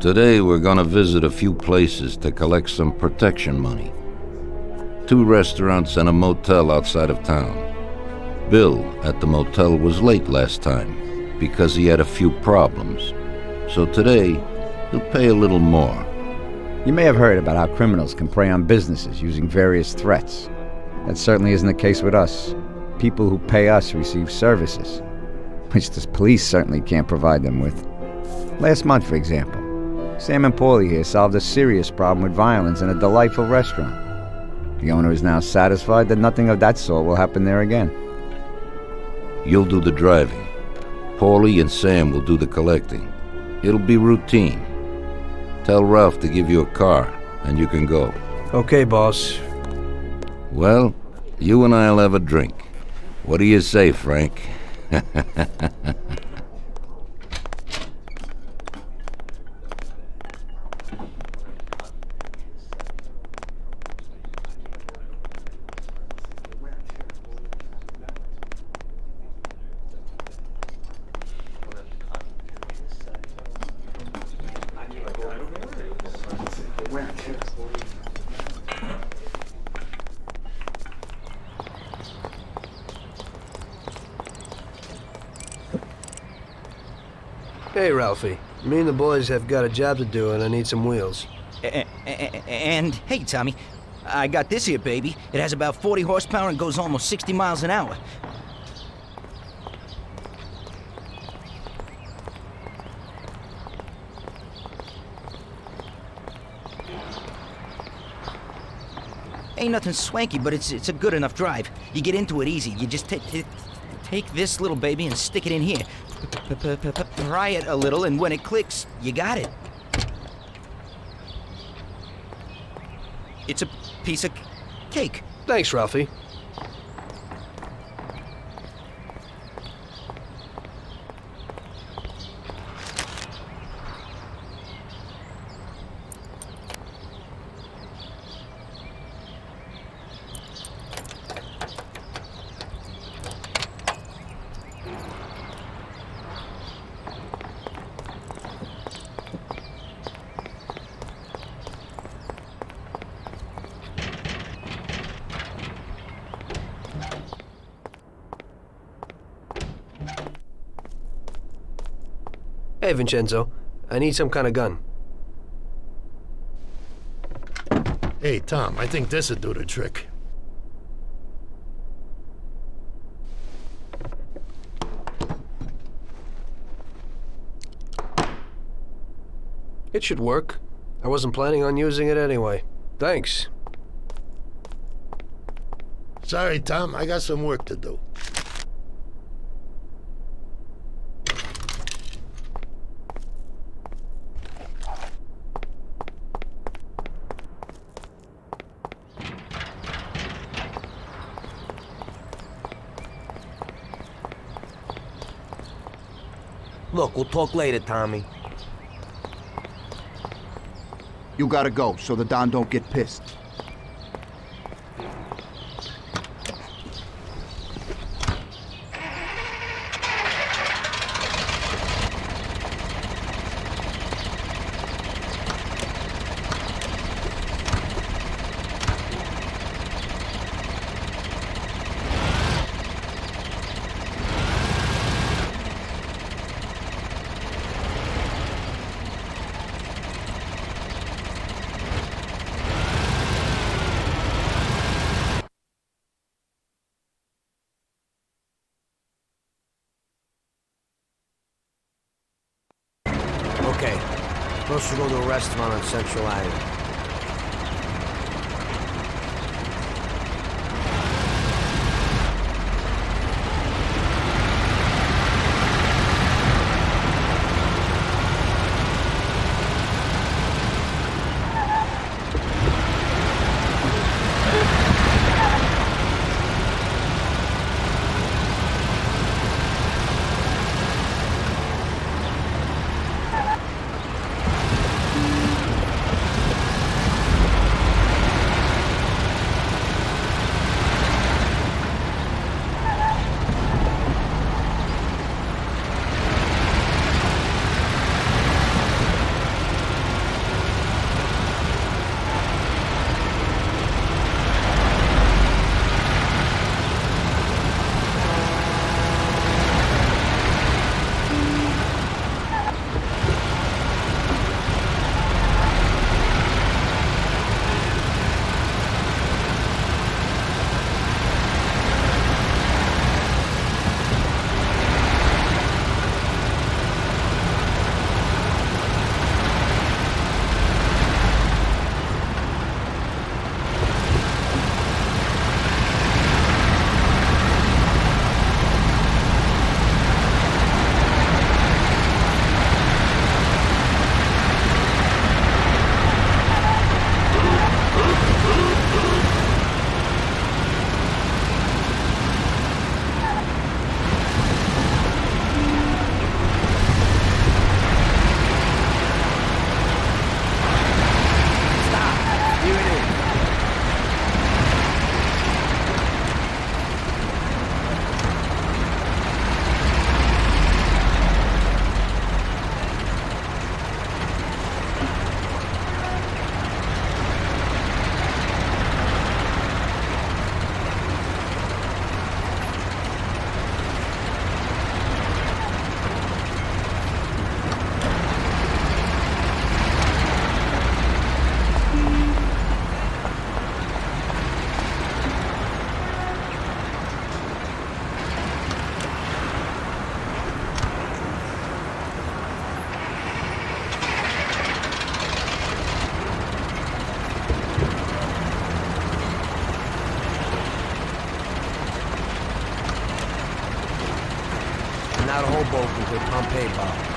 Today we're gonna visit a few places to collect some protection money. 2 restaurants and a motel outside of town. Bill at the motel was late last time because he had a few problems. So today, he'll pay a little more. You may have heard about how criminals can prey on businesses using various threats. That certainly isn't the case with us. People who pay us receive services, which the police certainly can't provide them with. Last month, for example, Sam and Paulie here solved a serious problem with violence in a delightful restaurant. The owner is now satisfied that nothing of that sort will happen there again. You'll do the driving. Paulie and Sam will do the collecting. It'll be routine. Tell Ralph to give you a car, and you can go. Okay, boss. Well, you and I'll have a drink. What do you say, Frank? Hey, Ralphie. Me and the boys have got a job to do, and I need some wheels. And, hey, Tommy, I got this here, baby. It has about 40 horsepower and goes almost 60 miles an hour. Ain't nothing swanky, but it's a good enough drive. You get into it easy. You just take this little baby and stick it in here. Pry it a little, and when it clicks, you got it. It's a piece of cake. Thanks, Ralphie. Hey, Vincenzo. I need some kind of gun. Hey, Tom, I think this'd do the trick. It should work. I wasn't planning on using it anyway. Thanks. Sorry, Tom, I got some work to do. Look, we'll talk later, Tommy. You gotta go, so the Don don't get pissed. Okay, supposed to go to a restaurant on Central Island. out of Hoboken to Pompeii Bar.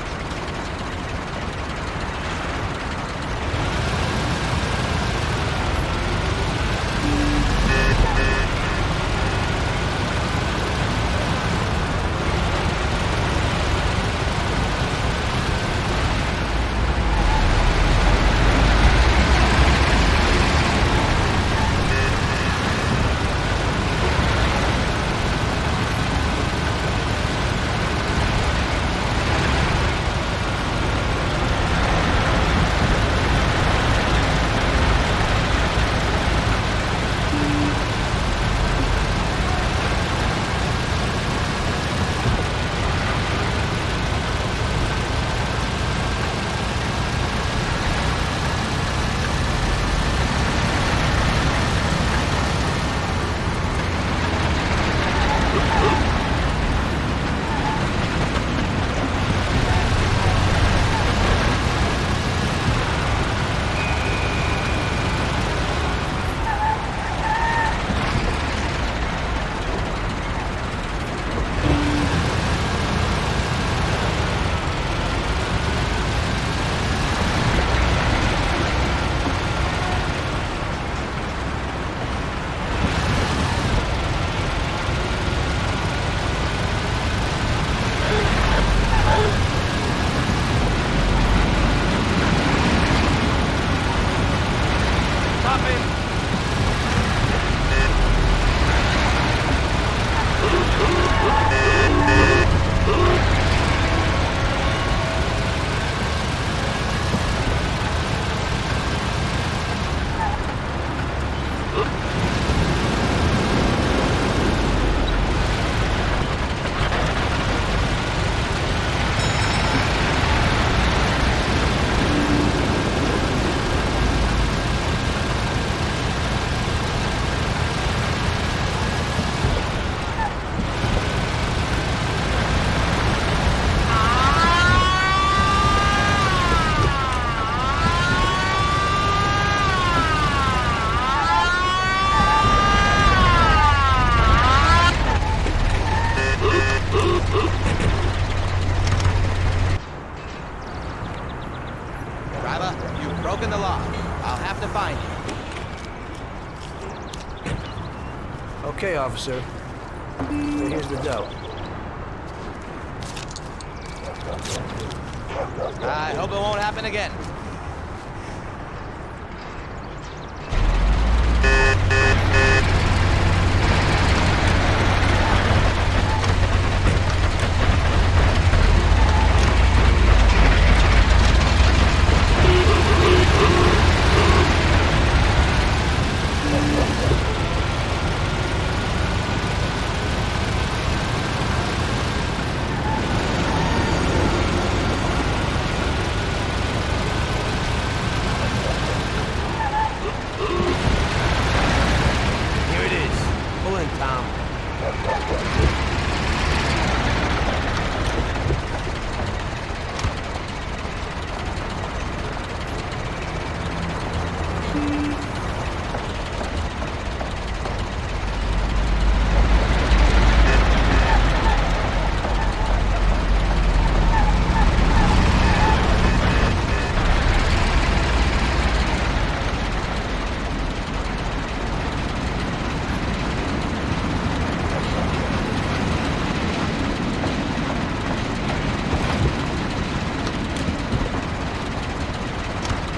broken the law. I'll have to find you. Okay, officer. Here's the dough. I hope it won't happen again.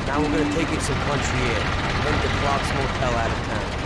Now we're gonna take it some country air. Rent the Clark's Motel out of town.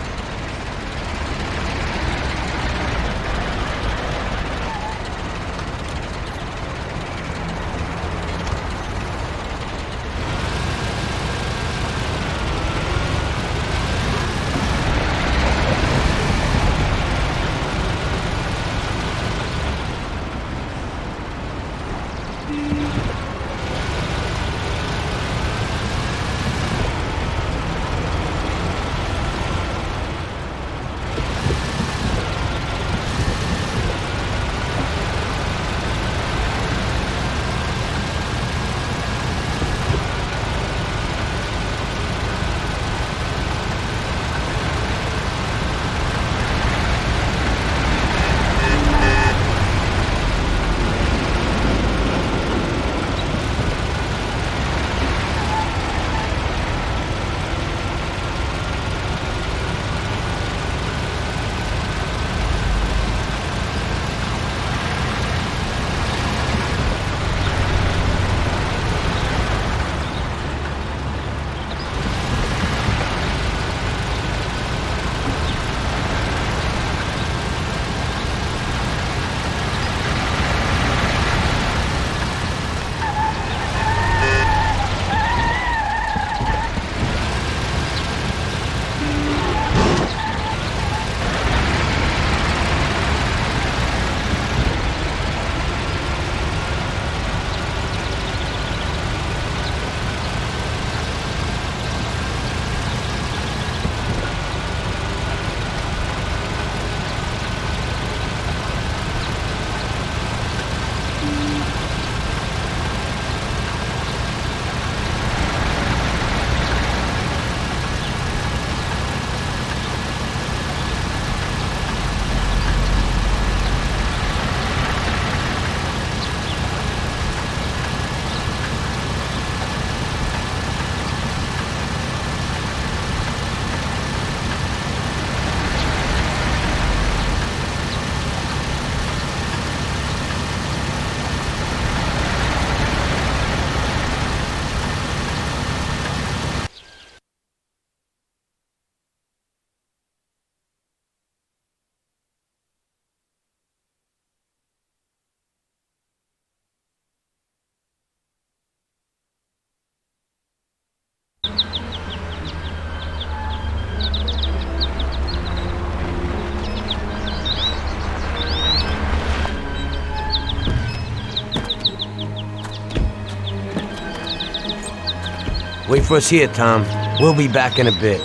Wait for us here, Tom. We'll be back in a bit.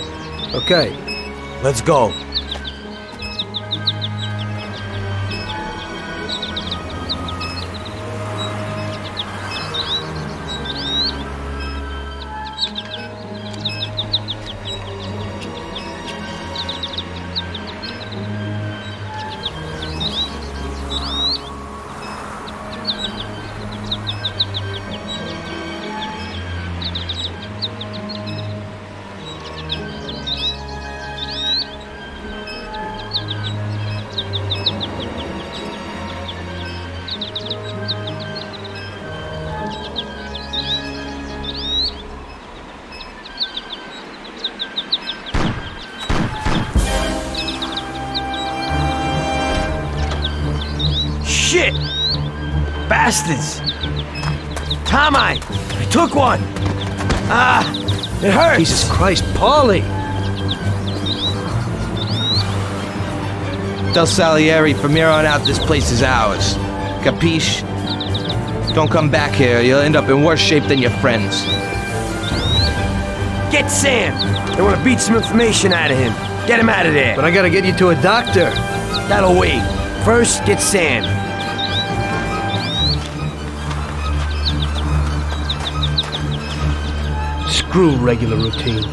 Okay. Let's go. Shit! Bastards! Tom, I took one! It hurts! Jesus Christ, Paulie! Tell Salieri from here on out this place is ours. Capiche? Don't come back here, you'll end up in worse shape than your friends. Get Sam! They want to beat some information out of him. Get him out of there. But I gotta get you to a doctor. That'll wait. First, get Sam. Screw regular routine.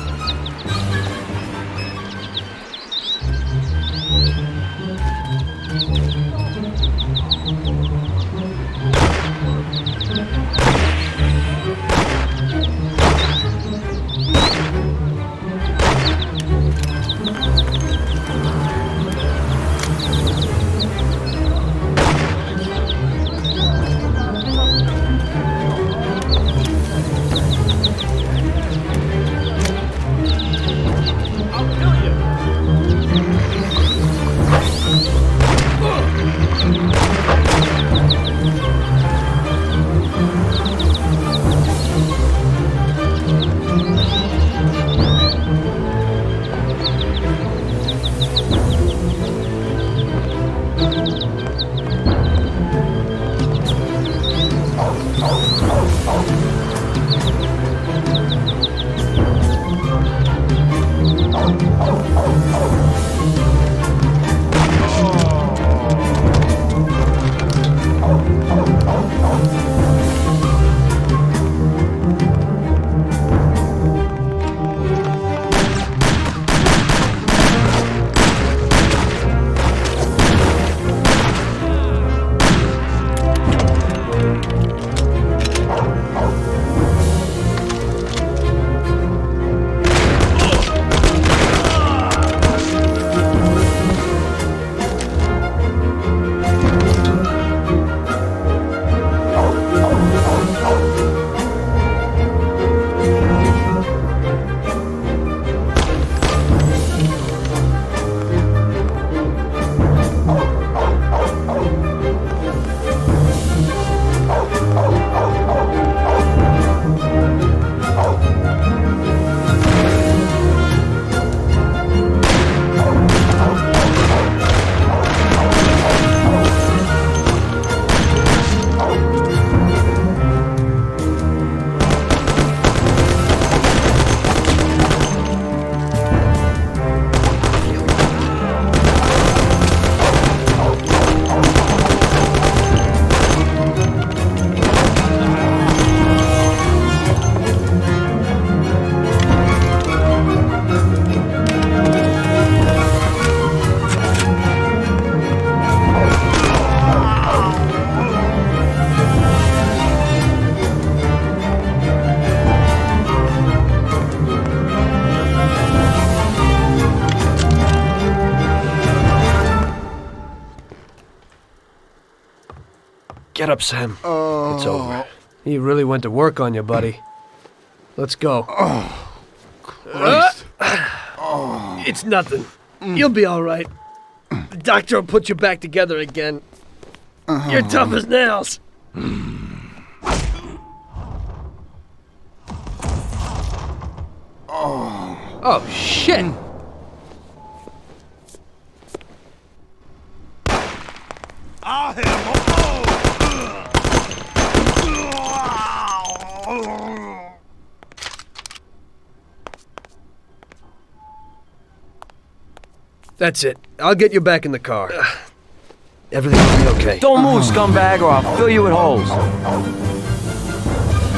Get up, Sam. It's over. He really went to work on you, buddy. Let's go. Christ. It's nothing. You'll be all right. The doctor will put you back together again. You're tough as nails. Oh, shit! That's it. I'll get you back in the car. Everything will be okay. Don't move, scumbag, or I'll fill you with holes.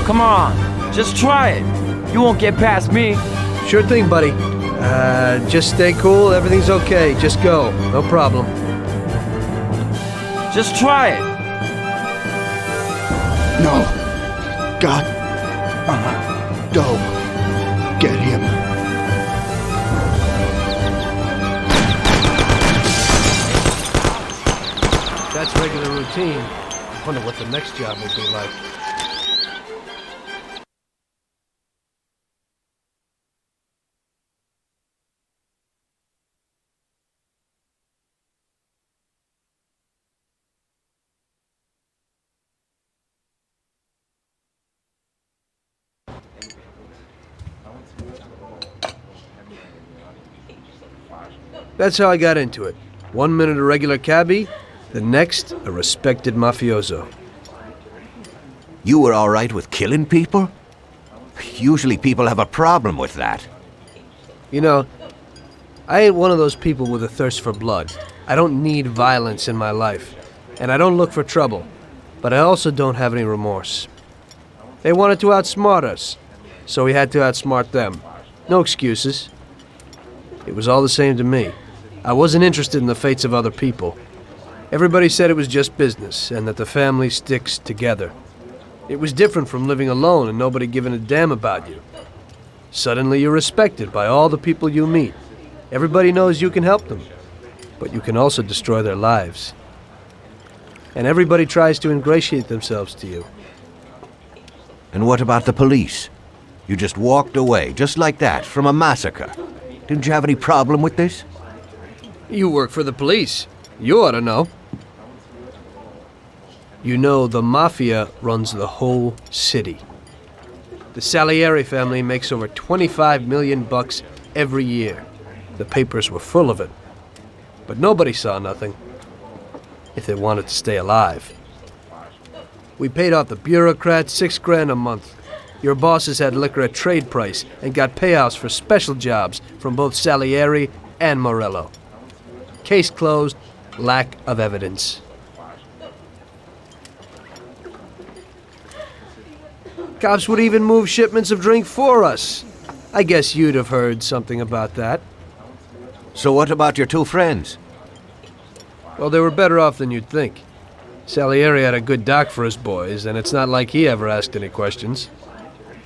Come on, just try it. You won't get past me. Sure thing, buddy. Just stay cool. Everything's okay. Just go. No problem. Just try it. No. God. Don't. Get him. That's regular routine. I wonder what the next job will be like. That's how I got into it. 1 minute a regular cabbie, the next a respected mafioso. You were all right with killing people? Usually people have a problem with that. You know, I ain't one of those people with a thirst for blood. I don't need violence in my life, and I don't look for trouble, but I also don't have any remorse. They wanted to outsmart us, so we had to outsmart them. No excuses. It was all the same to me. I wasn't interested in the fates of other people. Everybody said it was just business, and that the family sticks together. It was different from living alone and nobody giving a damn about you. Suddenly you're respected by all the people you meet. Everybody knows you can help them, but you can also destroy their lives. And everybody tries to ingratiate themselves to you. And what about the police? You just walked away, just like that, from a massacre. Didn't you have any problem with this? You work for the police. You ought to know. You know, the Mafia runs the whole city. The Salieri family makes over 25 million bucks every year. The papers were full of it. But nobody saw nothing. If they wanted to stay alive. We paid off the bureaucrats $6,000 a month. Your bosses had liquor at trade price and got payouts for special jobs from both Salieri and Morello. Case closed, lack of evidence. Cops would even move shipments of drink for us. I guess you'd have heard something about that. So what about your two friends? Well, they were better off than you'd think. Salieri had a good doc for his boys, and it's not like he ever asked any questions.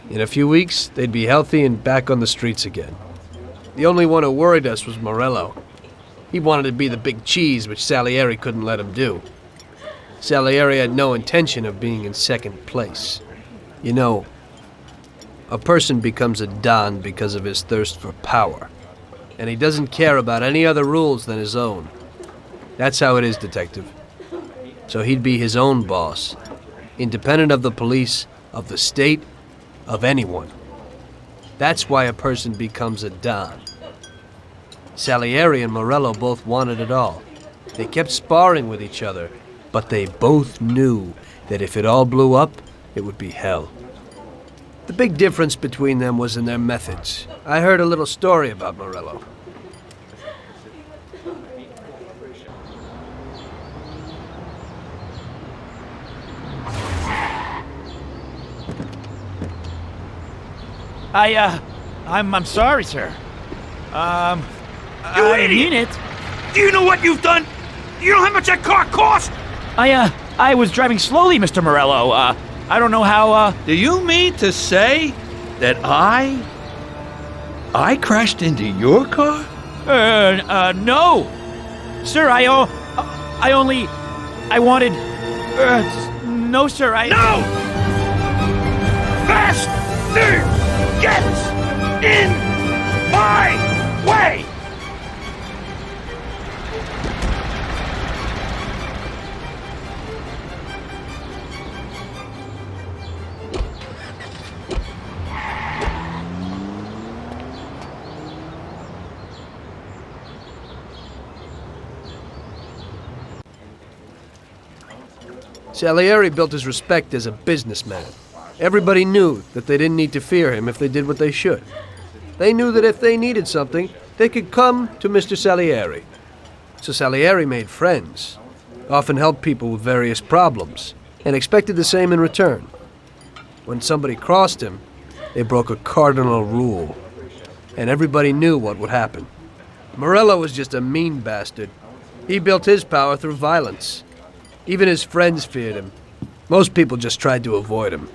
In a few weeks, they'd be healthy and back on the streets again. The only one who worried us was Morello. He wanted to be the big cheese, which Salieri couldn't let him do. Salieri had no intention of being in second place. You know, a person becomes a Don because of his thirst for power, and he doesn't care about any other rules than his own. That's how it is, Detective. So he'd be his own boss, independent of the police, of the state, of anyone. That's why a person becomes a Don. Salieri and Morello both wanted it all. They kept sparring with each other, but they both knew that if it all blew up, it would be hell. The big difference between them was in their methods. I heard a little story about Morello. I'm sorry, sir. You I idiot! mean it. Do you know what you've done? You know how much that car cost? I was driving slowly, Mr. Morello. I don't know how, Do you mean to say that I crashed into your car? no. Sir, I wanted, no, sir, No! Faster! Get in my way! Salieri built his respect as a businessman. Everybody knew that they didn't need to fear him if they did what they should. They knew that if they needed something, they could come to Mr. Salieri. So Salieri made friends, often helped people with various problems, and expected the same in return. When somebody crossed him, they broke a cardinal rule, and everybody knew what would happen. Morello was just a mean bastard. He built his power through violence. Even his friends feared him. Most people just tried to avoid him.